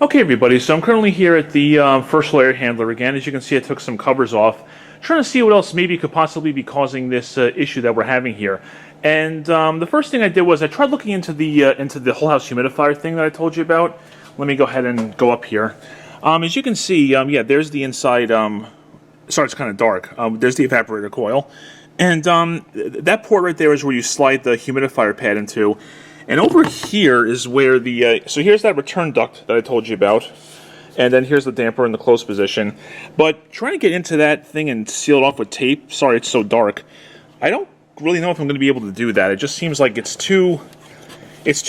Okay, everybody, so I'm currently here at the first layer handler again. As you can see, I took some covers off, trying to see what else maybe could possibly be causing this issue that we're having here. And the first thing I did was I tried looking into the whole house humidifier thing that I told you about. Let me go ahead and go up here. As you can see, yeah, there's the inside. Sorry, it's kind of dark. There's the evaporator coil, and that port right there is where you slide the humidifier pad into. And over here is where the, so here's that return duct that I told you about. And then here's the damper in the closed position. But trying to get into that thing and seal it off with tape, sorry it's so dark, I don't really know if I'm going to be able to do that. It just seems like it's too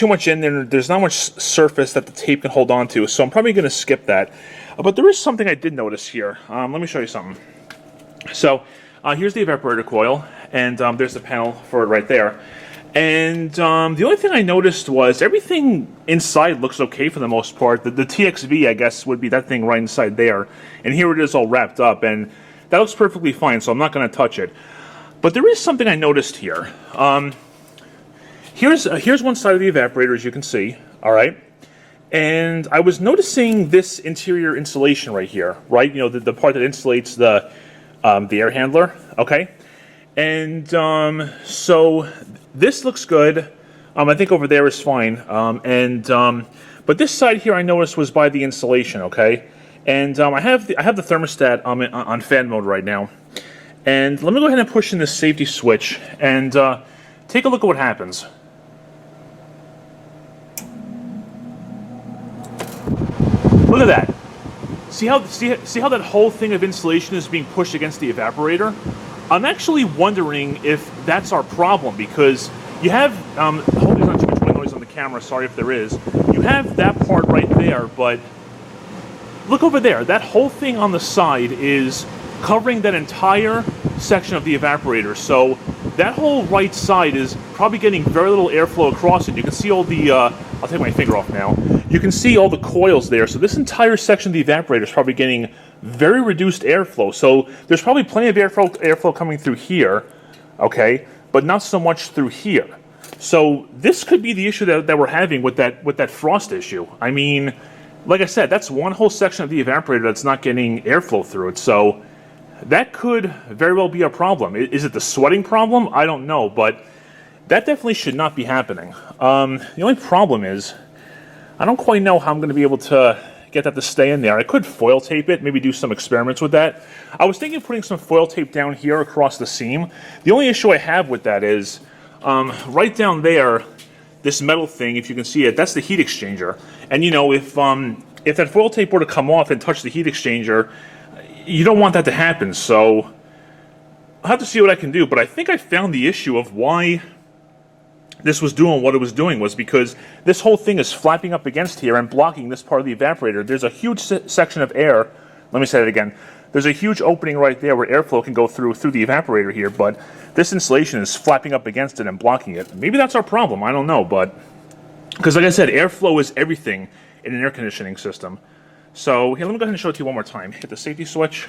much in there. There's not much surface that the tape can hold on to. So I'm probably going to skip that. But there is something I did notice here. Let me show you something. So here's the evaporator coil. And there's the panel for it right there. And the only thing I noticed was everything inside looks okay for the most part. The TXV, I guess, would be that thing right inside there. And here it is all wrapped up, and that looks perfectly fine, so I'm not going to touch it. But there is something I noticed here. Here's one side of the evaporator, as you can see, all right? And I was noticing this interior insulation right here, right? You know, the part that insulates the air handler, okay? And so this looks good. I think over there is fine. But this side here I noticed was by the insulation, okay? And I have the thermostat on fan mode right now. And let me go ahead and push in this safety switch and take a look at what happens. Look at that. See how that whole thing of insulation is being pushed against the evaporator? I'm actually wondering if that's our problem, because you have, hopefully there's not too much wind noise on the camera, sorry if there is. You have that part right there, but look over there. That whole thing on the side is covering that entire section of the evaporator. So that whole right side is probably getting very little airflow across it. You can see all the, I'll take my finger off now. You can see all the coils there. So this entire section of the evaporator is probably getting very reduced airflow. So there's probably plenty of airflow coming through here, okay, but not so much through here. So this could be the issue that we're having with that frost issue. I mean, like I said, that's one whole section of the evaporator that's not getting airflow through it. So that could very well be a problem. Is it the sweating problem? I don't know, but that definitely should not be happening. The only problem is I don't quite know how I'm going to be able to get that to stay in there. I could foil tape it, maybe do some experiments with that. I was thinking of putting some foil tape down here across the seam. The only issue I have with that is right down there, this metal thing, if you can see it, that's the heat exchanger. And you know, if that foil tape were to come off and touch the heat exchanger, you don't want that to happen. So I'll have to see what I can do, but I think I found the issue of why this was doing what it was doing was because this whole thing is flapping up against here and blocking this part of the evaporator. There's a huge section of air. Let me say it again. There's a huge opening right there where airflow can go through the evaporator here, but this insulation is flapping up against it and blocking it. Maybe that's our problem. I don't know, but because like I said, airflow is everything in an air conditioning system. So here, let me go ahead and show it to you one more time. Hit the safety switch.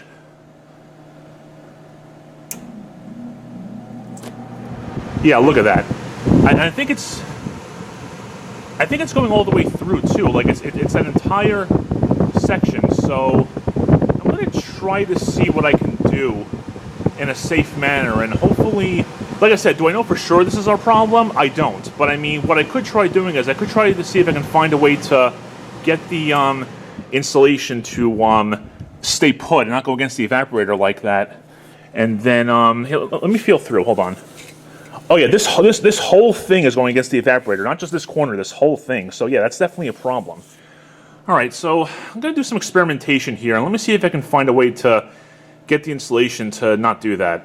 Yeah, look at that. I think it's going all the way through too. Like it's an entire section. So I'm going to try to see what I can do in a safe manner, and hopefully, like I said, do I know for sure this is our problem? I don't. But I mean, what I could try doing is I could try to see if I can find a way to get the insulation to stay put and not go against the evaporator like that. And then here, let me feel through. Hold on. Oh yeah, this whole thing is going against the evaporator, not just this corner, this whole thing. So yeah, that's definitely a problem. All right, so I'm going to do some experimentation here, and let me see if I can find a way to get the insulation to not do that.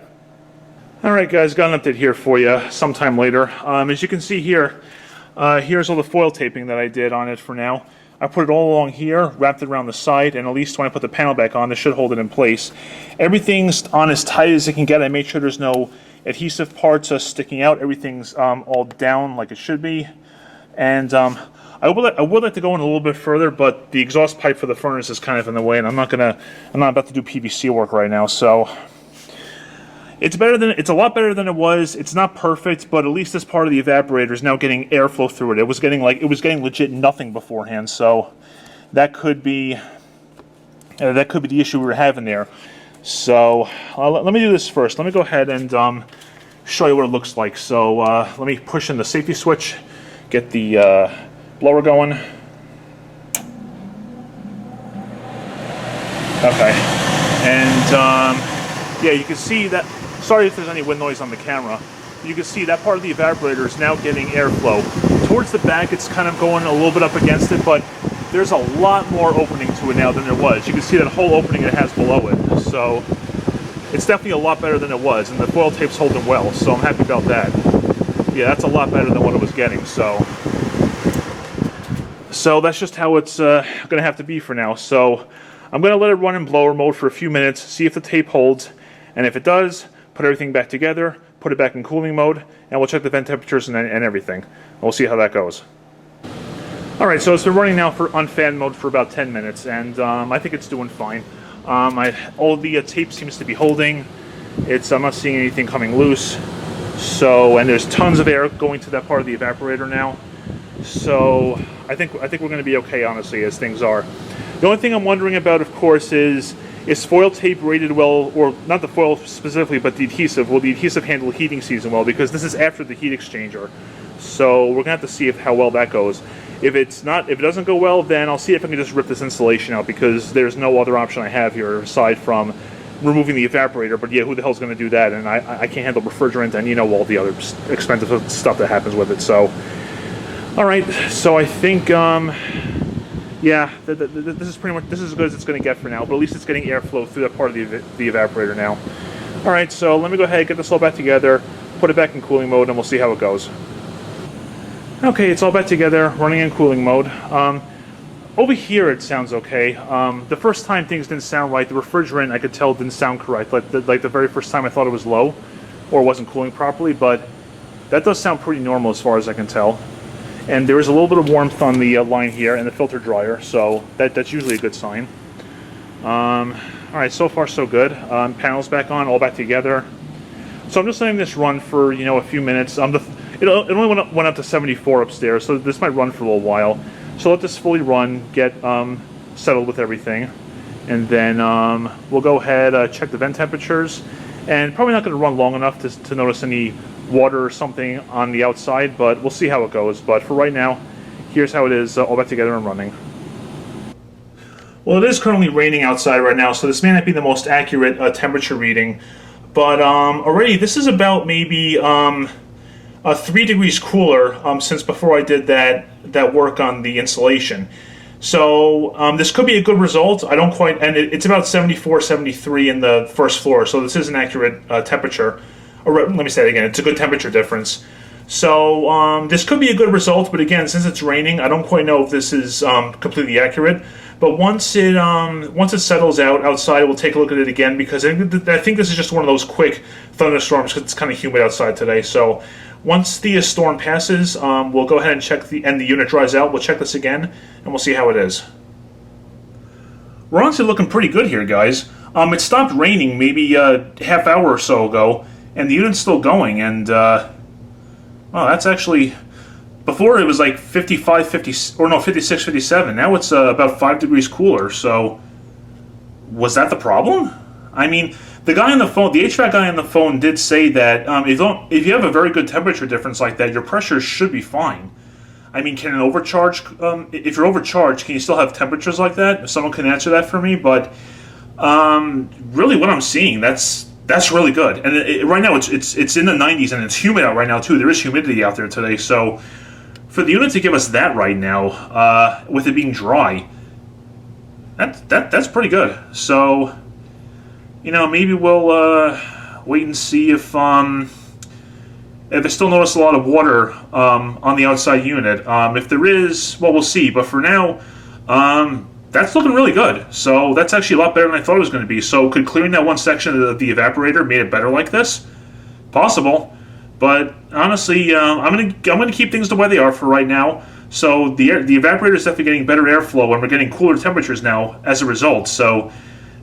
All right, guys, got an update here for you sometime later. As you can see here, here's all the foil taping that I did on it for now. I put it all along here, wrapped it around the side, and at least when I put the panel back on, this should hold it in place. Everything's on as tight as it can get. I made sure there's no adhesive parts sticking out. Everything's all down like it should be. And I would like to go in a little bit further, but the exhaust pipe for the furnace is kind of in the way, and I'm not about to do PVC work right now. So it's a lot better than it was. It's not perfect, but at least this part of the evaporator is now getting airflow through it. It was getting legit nothing beforehand. So that could be the issue we were having there. So let me do this first. Let me go ahead and show you what it looks like. So let me push in the safety switch, get the blower going. Okay, and yeah, you can see that. Sorry if there's any wind noise on the camera. You can see that part of the evaporator is now getting airflow. Towards the back, it's kind of going a little bit up against it, but there's a lot more opening to it now than there was. You can see that whole opening it has below it. So it's definitely a lot better than it was, and the foil tape's holding well, so I'm happy about that. Yeah, that's a lot better than what it was getting, so that's just how it's going to have to be for now. So I'm going to let it run in blower mode for a few minutes, see if the tape holds, and if it does, put everything back together, put it back in cooling mode, and we'll check the vent temperatures and everything. We'll see how that goes. Alright, so it's been running now on fan mode for about 10 minutes, and I think it's doing fine. All the tape seems to be holding. I'm not seeing anything coming loose. So, and there's tons of air going to that part of the evaporator now. So I think we're going to be okay, honestly, as things are. The only thing I'm wondering about, of course, is foil tape rated well, or not the foil specifically, but the adhesive? Will the adhesive handle heating season well? Because this is after the heat exchanger. So we're going to have to see how well that goes. If it doesn't go well, then I'll see if I can just rip this insulation out, because there's no other option I have here aside from removing the evaporator. But yeah, who the hell's going to do that? And I can't handle refrigerant and all the other expensive stuff that happens with it. So, all right. So I think, yeah, this is pretty much as good as it's going to get for now. But at least it's getting airflow through that part of the evaporator now. All right. So let me go ahead, get this all back together, put it back in cooling mode, and we'll see how it goes. Okay, it's all back together, running in cooling mode. Over here it sounds okay. The first time things didn't sound right. The refrigerant, I could tell, didn't sound correct. Like the very first time I thought it was low or wasn't cooling properly, but that does sound pretty normal as far as I can tell. And there is a little bit of warmth on the line here and the filter dryer, so that's usually a good sign. Alright, so far so good. Panels back on, all back together. So I'm just letting this run for, a few minutes. It only went up to 74 upstairs, so this might run for a little while. So let this fully run, get settled with everything, and then we'll go ahead, check the vent temperatures, and probably not going to run long enough to notice any water or something on the outside, but we'll see how it goes. But for right now, here's how it is, all back together and running. Well, it is currently raining outside right now, so this may not be the most accurate temperature reading, but already this is about maybe 3 degrees cooler since before I did that work on the insulation. So this could be a good result. I don't quite, and it's about 74, 73 in the first floor, so this is an accurate temperature. Or let me say it again, it's a good temperature difference. So this could be a good result, but again, since it's raining, I don't quite know if this is completely accurate. But once it settles out outside, we'll take a look at it again, because I think this is just one of those quick thunderstorms because it's kind of humid outside today. So once the storm passes, we'll go ahead and check and the unit dries out. We'll check this again, and we'll see how it is. We're honestly looking pretty good here, guys. It stopped raining maybe a half hour or so ago, and the unit's still going. And well, that's actually, before it was like 55, 50, or no, 56, 57. Now it's about 5 degrees cooler. So was that the problem? I mean, the guy on the phone, the HVAC guy on the phone, did say that if you have a very good temperature difference like that, your pressure should be fine. I mean, can an overcharge? If you're overcharged, can you still have temperatures like that? If someone can answer that for me, but really, what I'm seeing, that's really good. And right now, it's in the 90s, and it's humid out right now too. There is humidity out there today, so for the unit to give us that right now, with it being dry, that's pretty good. So, maybe we'll wait and see if I still notice a lot of water on the outside unit. If there is, well, we'll see. But for now, that's looking really good. So that's actually a lot better than I thought it was going to be. So could clearing that one section of the evaporator made it better like this? Possible. But honestly, I'm gonna keep things the way they are for right now. So the evaporator is definitely getting better airflow, and we're getting cooler temperatures now as a result. So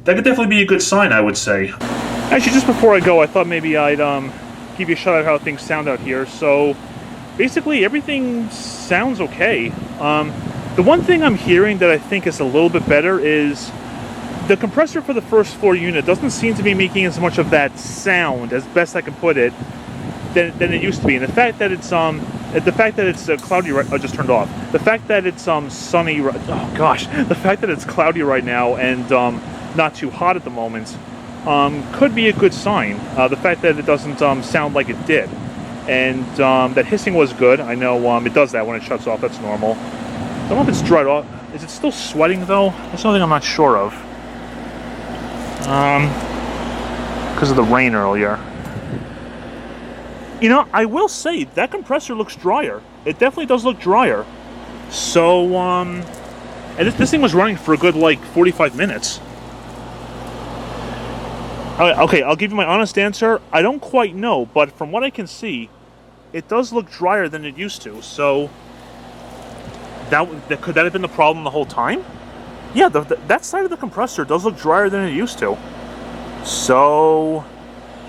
that could definitely be a good sign, I would say. Actually, just before I go, I thought maybe I'd give you a shot at how things sound out here. So basically, everything sounds okay. The one thing I'm hearing that I think is a little bit better is the compressor for the first floor unit doesn't seem to be making as much of that sound, as best I can put it, than it used to be. And the fact that it's cloudy right, oh, just turned off. The fact that it's sunny, oh gosh, the fact that it's cloudy right now and not too hot at the moment could be a good sign. The fact that it doesn't sound like it did, and that hissing was good. I know it does that when it shuts off. That's normal. I don't know if it's dried off. Is it still sweating though? That's something I'm not sure of. Because of the rain earlier. You know, I will say that compressor looks drier. It definitely does look drier. So, and this thing was running for a good, like, 45 minutes. Okay, I'll give you my honest answer. I don't quite know, but from what I can see, it does look drier than it used to. So, could that have been the problem the whole time? Yeah, that side of the compressor does look drier than it used to. So,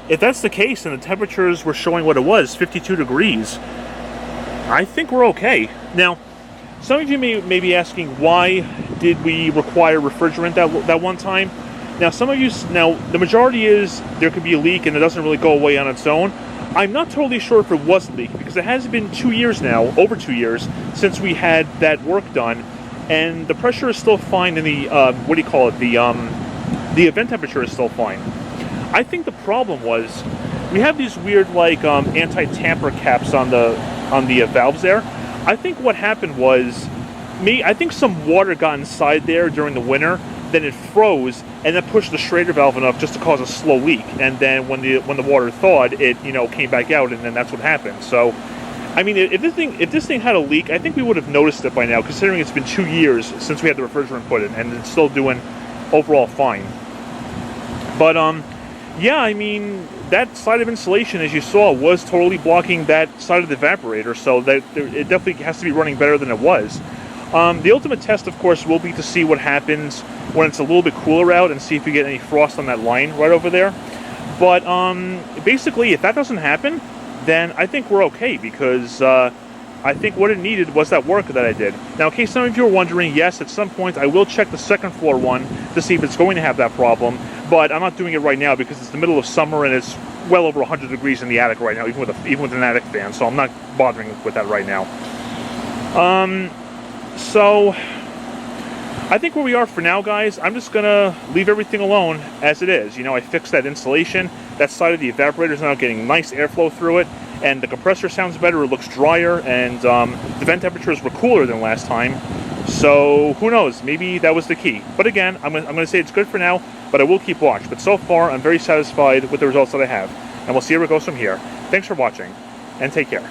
if that's the case and the temperatures were showing what it was, 52 degrees, I think we're okay. Now, some of you may be asking, why did we require refrigerant that one time? Now, the majority is there could be a leak and it doesn't really go away on its own. I'm not totally sure if it was a leak, because it has been 2 years now, over 2 years, since we had that work done, and the pressure is still fine in the, the event temperature is still fine. I think the problem was we have these weird, like, anti-tamper caps on the valves there. I think what happened was, I think some water got inside there during the winter, then it froze, and then pushed the Schrader valve enough just to cause a slow leak. And then when the water thawed, it came back out, and then that's what happened. So, I mean, if this thing had a leak, I think we would have noticed it by now, considering it's been 2 years since we had the refrigerant put in, and it's still doing overall fine. But yeah, I mean, that side of insulation, as you saw, was totally blocking that side of the evaporator, so that it definitely has to be running better than it was. The ultimate test, of course, will be to see what happens when it's a little bit cooler out and see if we get any frost on that line right over there. But basically, if that doesn't happen, then I think we're okay, because I think what it needed was that work that I did. Now, in case some of you are wondering, yes, at some point I will check the second floor one to see if it's going to have that problem, but I'm not doing it right now because it's the middle of summer and it's well over 100 degrees in the attic right now, even with an attic fan, so I'm not bothering with that right now. So I think where we are for now, guys, I'm just gonna leave everything alone as it is. I fixed that insulation. That side of the evaporator is now getting nice airflow through it, and the compressor sounds better. It looks drier, and the vent temperatures were cooler than last time. So who knows? Maybe that was the key. But again, I'm gonna say it's good for now, but I will keep watch. But so far, I'm very satisfied with the results that I have, and we'll see where it goes from here. Thanks for watching, and take care.